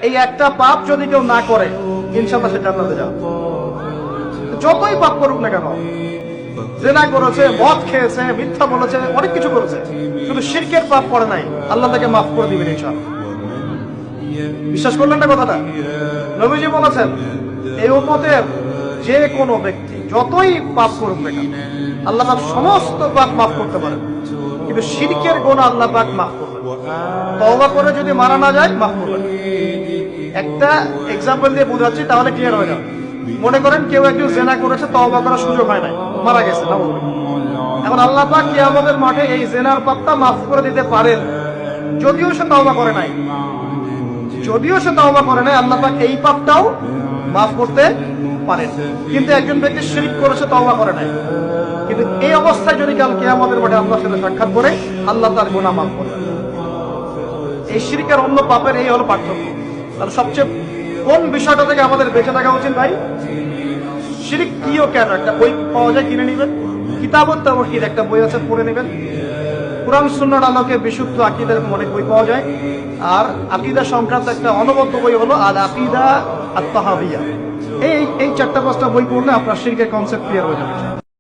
এই একটা পাপ যদি কেউ না করে ইনশাআল্লাহ সে জান্নাতে যাবে। যতই পাপ করুক না কেন, জিনা করেছে, মদ খেয়েছে, মিথ্যা বলেছে, অনেক কিছু করেছে, শুধু শিরকের পাপ করে নাই, আল্লাহ তাকে মাফ করে দিবেন ইনশাআল্লাহ। বিশ্বাস করলেন না কথাটা? নবীজি বলেছেন এই উম্মতের যে কোনো ব্যক্তি যতই পাপ করুক না কেন আল্লাহ পাক সমস্ত পাপ মাফ করতে পারেন, কিন্তু শিরকের গুনাহ আল্লাহ পাক মাফ করবেন। তওবা করে যদি মারা না যায় মাফ করবেন। একটা এক্সাম্পল দিয়ে বোঝাচ্ছি তাহলে ক্লিয়ার হয়ে যাবে। মনে করেন কেউ একটু জিনা করেছে, তওবা করার সুযোগ হয় নাই, মারা গেছে, এখন আল্লাহ পাক কিয়ামতের মাঠে এই জিনার পাপটা মাফ করে দিতে পারেন, যদিও সে তওবা করে নাই। যদিও সে তওবা করে নাই, আল্লাহ পাক এই পাপটাও মাফ করতে পারেন। কিন্তু একজন ব্যক্তি শিরক করেছে, তওবা করে নাই, কিন্তু এই অবস্থায় যদি কাল কিয়ামতের মাঠে আল্লাহর সাথে সাক্ষাৎ করে, আল্লাহ তার গুনাহ মাফ করবেন। এই শিরকের অন্য পাপের এই হলো পার্থক্য। তাহলে সবচেয়ে কোন বিষয়টা থেকে আমাদের বেঁচে থাকা উচিত ভাই? শিরক কি ও কেন, একটা বই পাওয়া যায়, কিনে নিবেন। কিতাবুত তাওহীদ একটা বই আছে, পড়ে নেবেন। কুরআন সুন্নাহর আলোকে বিশুদ্ধ আকীদা এরকম অনেক বই পাওয়া যায়। আর আকীদা সংক্রান্ত একটা অনবদ্য বই হলো আল আকীদা আত-তাহাবিয়া। এই 4-5টা বই পড়লে আপনার শিরকের কনসেপ্ট ক্লিয়ার হয়ে যাবে।